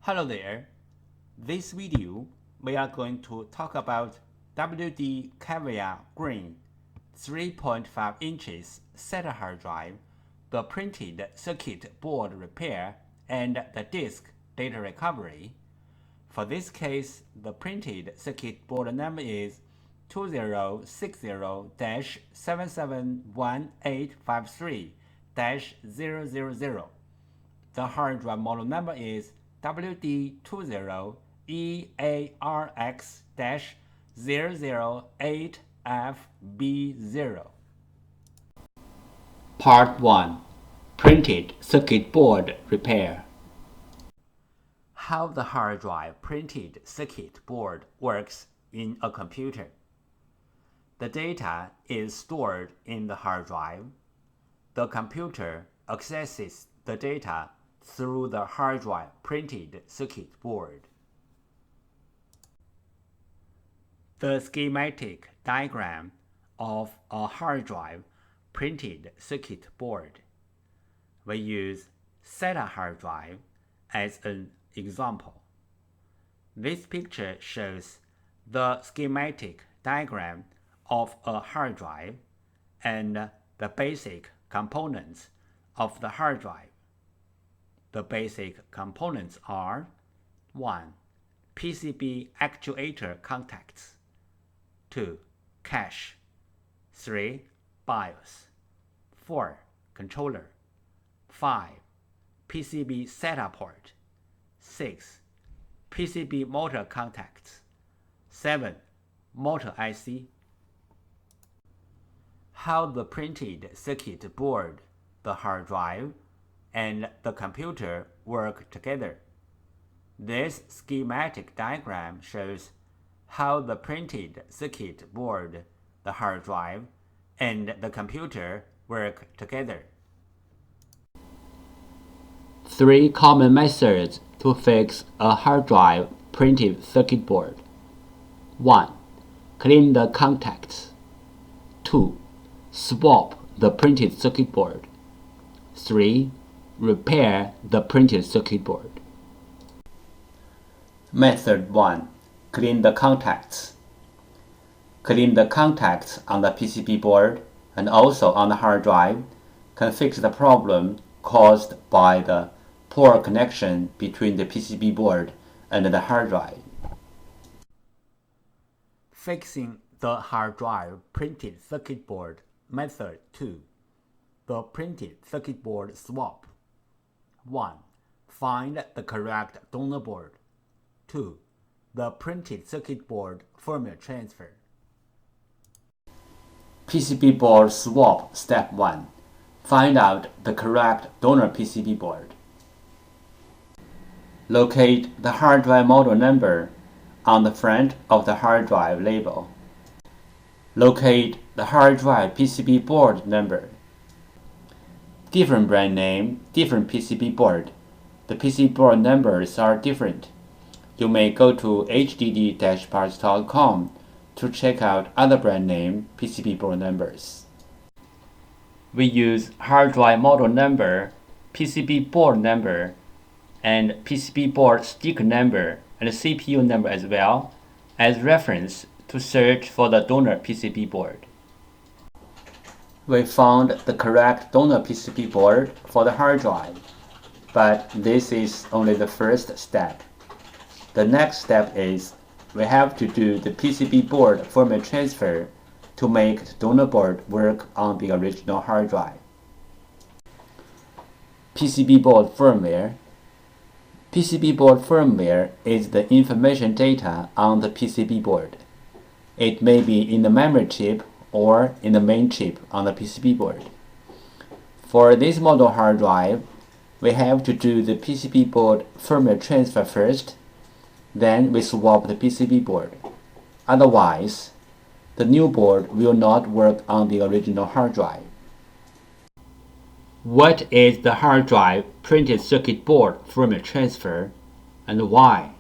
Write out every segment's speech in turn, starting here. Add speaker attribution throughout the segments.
Speaker 1: Hello there. This video we are going to talk about WD Caviar Green 3.5 inches SATA hard drive, the printed circuit board repair, and the disk data recovery. For this case, the printed circuit board number is 2060-771853-000. The hard drive model number is WD WD20EARX -008FB0. Part 1. Printed circuit board repair. How the hard drive printed circuit board works in a computer. The data is stored in the hard drive. The computer accesses the data through the hard drive printed circuit board. The schematic diagram of a hard drive printed circuit board. We use SATA hard drive as an example. This picture shows the schematic diagram of a hard drive and the basic components of the hard drive. The basic components are 1. PCB actuator contacts, 2. Cache, 3. BIOS, 4. Controller, 5. PCB SATA port, 6. PCB motor contacts, 7. Motor IC. How the printed circuit board, the hard drive, and the computer work together. This schematic diagram shows how the printed circuit board, the hard drive, and the computer work together. 3 common methods to fix a hard drive printed circuit board. 1. Clean the contacts. 2. Swap the printed circuit board. 3. Repair the printed circuit board. Method 1. Clean the contacts. Clean the contacts on the PCB board and also on the hard drive can fix the problem caused by the poor connection between the PCB board and the hard drive. Fixing the hard drive printed circuit board. Method 2. The printed circuit board swap. 1. Find the correct donor board. 2. The printed circuit board firmware transfer. PCB board swap. Step 1. Find out the correct donor PCB board. Locate the hard drive model number on the front of the hard drive label. Locate the hard drive PCB board number. Different brand name, different PCB board. The PCB board numbers are different. You may go to hddparts.com to check out other brand name PCB board numbers. We use hard drive model number, PCB board number, and PCB board sticker number and CPU number as well as reference to search for the donor PCB board. We found the correct donor PCB board for the hard drive, but this is only the first step. The next step is we have to do the PCB board firmware transfer to make the donor board work on the original hard drive. PCB board firmware. PCB board firmware is the information data on the PCB board. It may be in the memory chip or in the main chip on the PCB board. For this model hard drive, we have to do the PCB board firmware transfer first, then we swap the PCB board. Otherwise, the new board will not work on the original hard drive. What is the hard drive printed circuit board firmware transfer and why?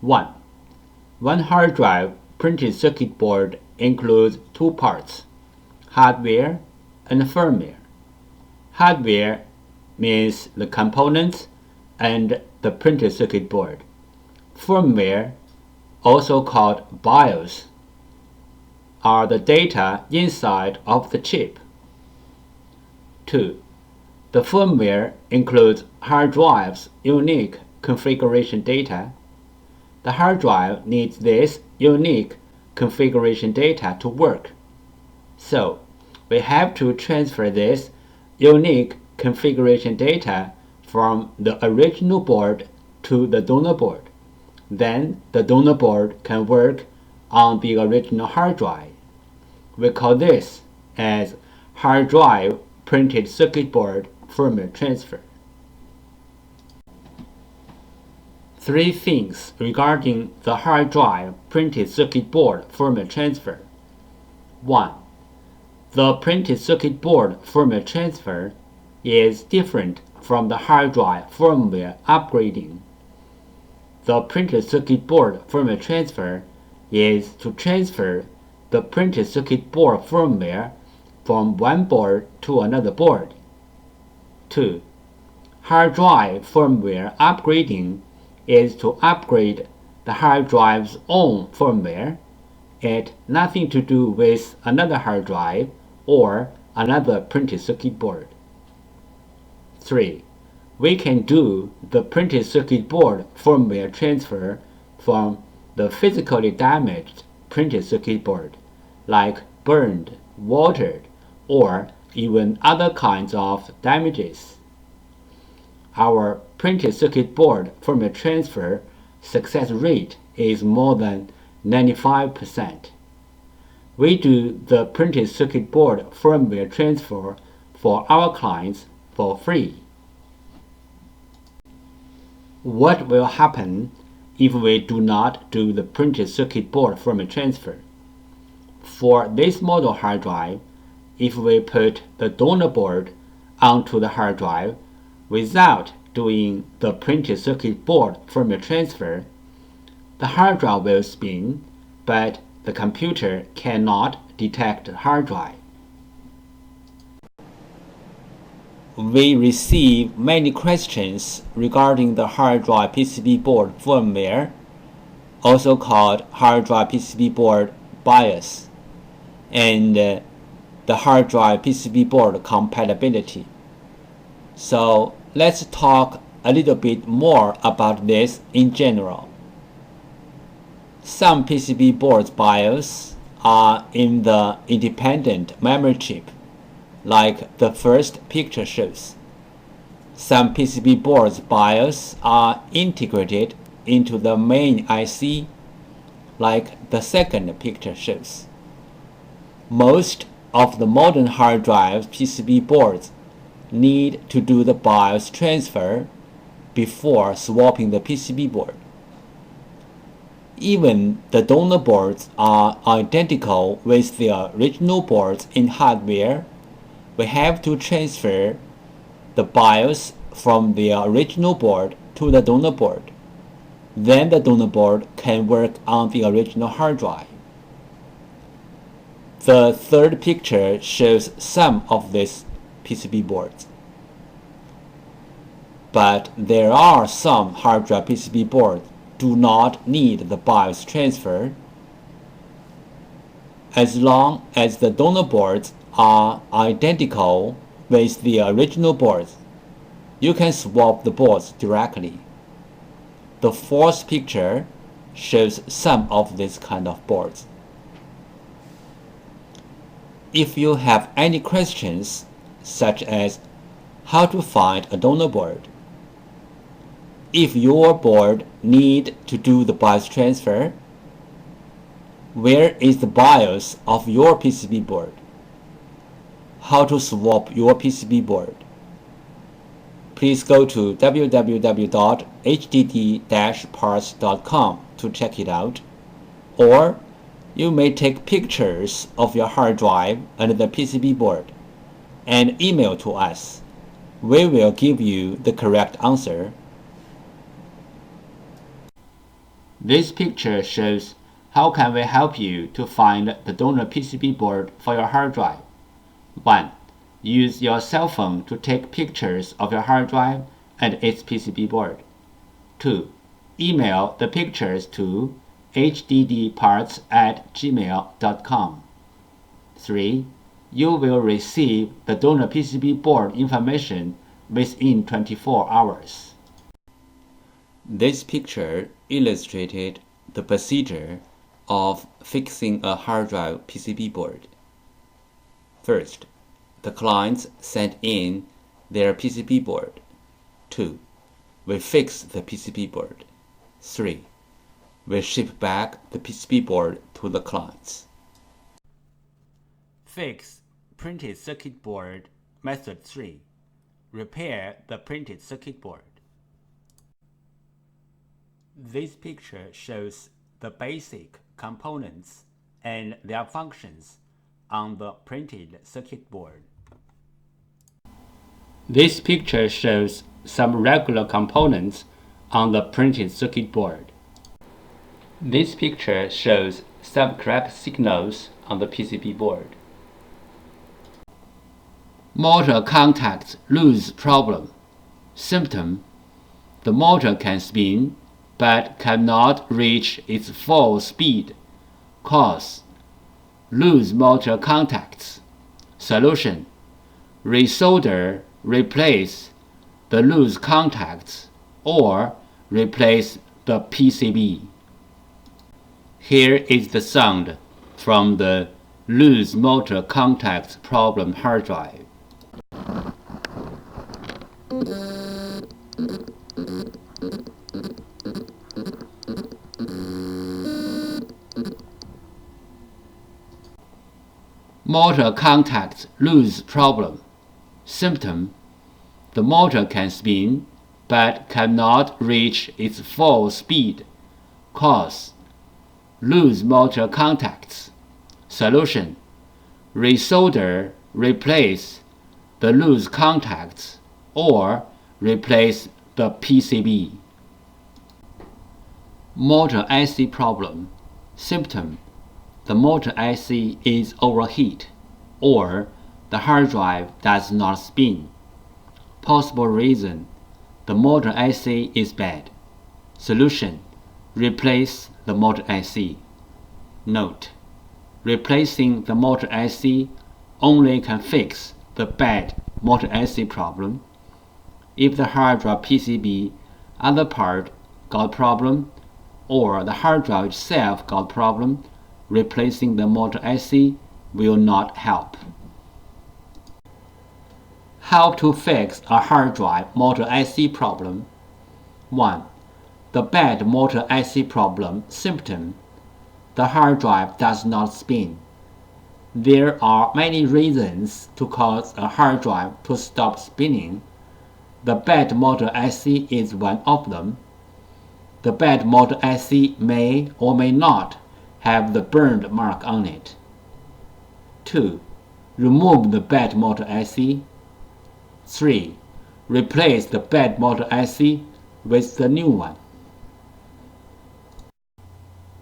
Speaker 1: 1. One hard drive printed circuit board includes 2 parts, hardware and firmware. Hardware means the components and the printed circuit board. Firmware, also called BIOS, are the data inside of the chip. 2. The firmware includes hard drive's unique configuration data. The hard drive needs this unique configuration data to work. So, we have to transfer this unique configuration data from the original board to the donor board. Then the donor board can work on the original hard drive. We call this as hard drive printed circuit board firmware transfer. 3 things regarding the hard drive printed circuit board firmware transfer. 1. The printed circuit board firmware transfer is different from the hard drive firmware upgrading. The printed circuit board firmware transfer is to transfer the printed circuit board firmware from one board to another board. 2. Hard drive firmware upgrading is to upgrade the hard drive's own firmware. It has nothing to do with another hard drive or another printed circuit board. 3. We can do the printed circuit board firmware transfer from the physically damaged printed circuit board, like burned, watered, or even other kinds of damages. Our printed circuit board firmware transfer success rate is more than 95%. We do the printed circuit board firmware transfer for our clients for free. What will happen if we do not do the printed circuit board firmware transfer? For this model hard drive, if we put the donor board onto the hard drive without doing the printed circuit board firmware transfer, the hard drive will spin, but the computer cannot detect the hard drive. We receive many questions regarding the hard drive PCB board firmware, also called hard drive PCB board BIOS, and the hard drive PCB board compatibility. So let's talk a little bit more about this in general. Some PCB boards BIOS are in the independent memory chip, like the first picture shows. Some PCB boards BIOS are integrated into the main IC, like the second picture shows. Most of the modern hard drive PCB boards need to do the BIOS transfer before swapping the PCB board. Even the donor boards are identical with the original boards in hardware. We have to transfer the BIOS from the original board to the donor board. Then the donor board can work on the original hard drive. The third picture shows some of these PCB boards. But there are some hard drive PCB boards do not need the BIOS transfer. As long as the donor boards are identical with the original boards, you can swap the boards directly. The fourth picture shows some of these kind of boards. If you have any questions, such as how to find a donor board, if your board need to do the BIOS transfer, where is the BIOS of your PCB board, how to swap your PCB board, please go to www.hdd-parts.com to check it out, or you may take pictures of your hard drive and the PCB board and email to us. We will give you the correct answer. This picture shows how can we help you to find the donor PCB board for your hard drive. 1. Use your cell phone to take pictures of your hard drive and its PCB board. 2. Email the pictures to hddparts@gmail.com. 3. You will receive the donor PCB board information within 24 hours. This picture illustrated the procedure of fixing a hard drive PCB board. First, the clients sent in their PCB board. 2. We fix the PCB board. 3. We ship back the PCB board to the clients. Fix printed circuit board. Method 3. Repair the printed circuit board. This picture shows the basic components and their functions on the printed circuit board. This picture shows some regular components on the printed circuit board. This picture shows some correct signals on the PCB board. Motor contacts lose problem. Symptom: the motor can spin but cannot reach its full speed. Cause: loose motor contacts. Solution: resolder, replace the loose contacts or replace the PCB. Here is the sound from the loose motor contacts problem hard drive. Motor contacts lose problem. Symptom: the motor can spin but cannot reach its full speed. Cause: loose motor contacts. Solution: resolder, replace the loose contacts or replace the PCB. Motor IC problem. Symptom: the motor IC is overheat or the hard drive does not spin. Possible reason: the motor IC is bad. Solution: replace the motor IC. Note: replacing the motor IC only can fix the bad motor IC problem. If the hard drive PCB other part got problem or the hard drive itself got problem, replacing the motor IC will not help. How to fix a hard drive motor IC problem. 1. The bad motor IC problem. Symptom: the hard drive does not spin. There are many reasons to cause a hard drive to stop spinning. The bad motor IC is one of them. The bad motor IC may or may not have the burned mark on it. 2. Remove the bad motor IC. 3. Replace the bad motor IC with the new one.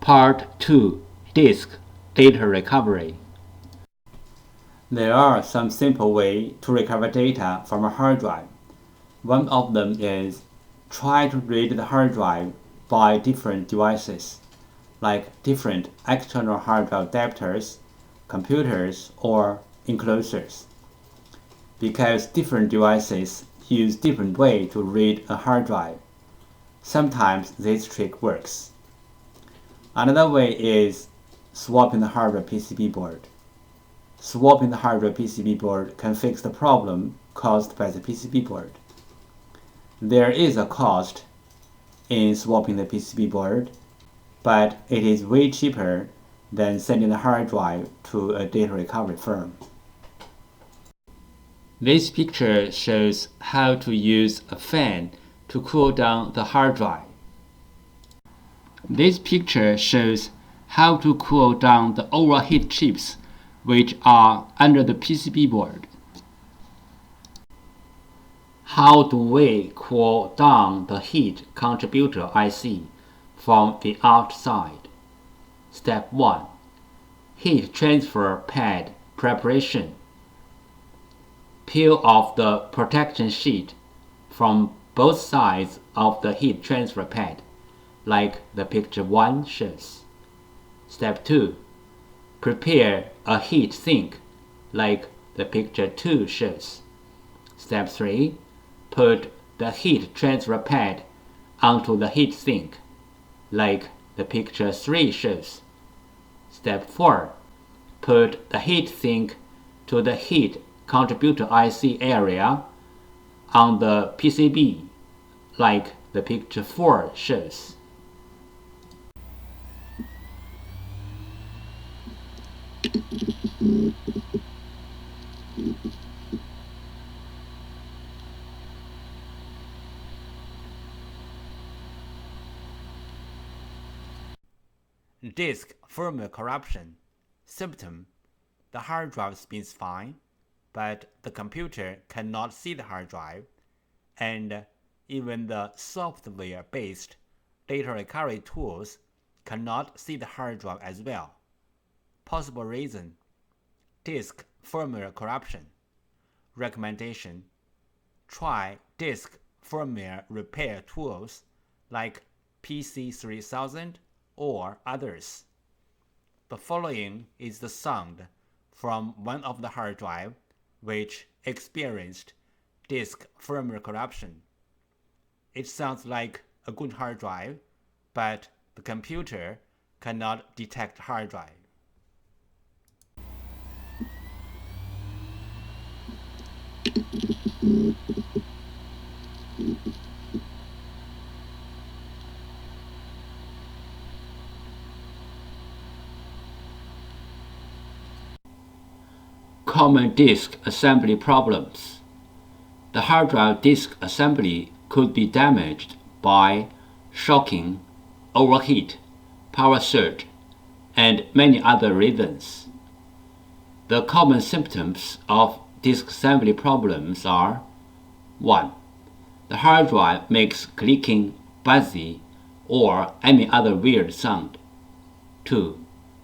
Speaker 1: Part 2. Disk Data Recovery. There are some simple ways to recover data from a hard drive. One of them is try to read the hard drive by different devices, like different external hard drive adapters, computers, or enclosures. Because different devices use different ways to read a hard drive, sometimes this trick works. Another way is swapping the hard drive PCB board. Swapping the hard drive PCB board can fix the problem caused by the PCB board. There is a cost in swapping the PCB board, but it is way cheaper than sending the hard drive to a data recovery firm. This picture shows how to use a fan to cool down the hard drive. This picture shows how to cool down the overheat chips which are under the PCB board. How do we cool down the heat contributor IC from the outside? Step 1. Heat transfer pad preparation. Peel off the protection sheet from both sides of the heat transfer pad, like the picture 1 shows. Step 2. Prepare a heat sink, like the picture 2 shows. Step 3. Put the heat transfer pad onto the heat sink, like the picture 3 shows. Step 4. Put the heat sink to the heat contributor IC area on the PCB, like the picture 4 shows. Disk firmware corruption. Symptom: the hard drive spins fine, but the computer cannot see the hard drive, and even the software-based data recovery tools cannot see the hard drive as well. Possible reason: disk firmware corruption. Recommendation: try disk firmware repair tools like PC3000 or others. The following is the sound from one of the hard drive which experienced disk firmware corruption. It sounds like a good hard drive, but the computer cannot detect hard drive. Common disk assembly problems. The hard drive disk assembly could be damaged by shocking, overheat, power surge, and many other reasons. The common symptoms of disk assembly problems are: 1. The hard drive makes clicking, buzzy, or any other weird sound. 2.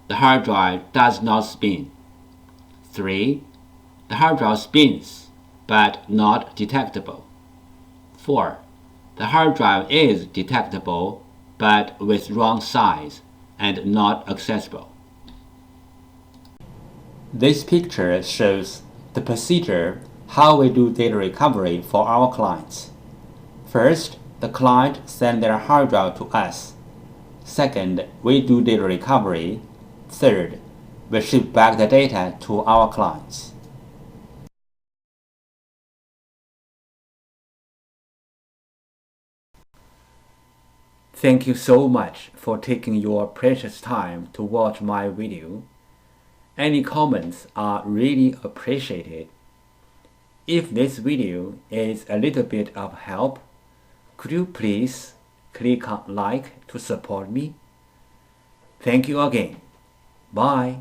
Speaker 1: The hard drive does not spin. 3. The hard drive spins, but not detectable. 4. The hard drive is detectable, but with wrong size and not accessible. This picture shows the procedure how we do data recovery for our clients. First, the client sends their hard drive to us. Second, we do data recovery. Third, we ship back the data to our clients. Thank you so much for taking your precious time to watch my video. Any comments are really appreciated. If this video is a little bit of help, could you please click on like to support me? Thank you again. Bye.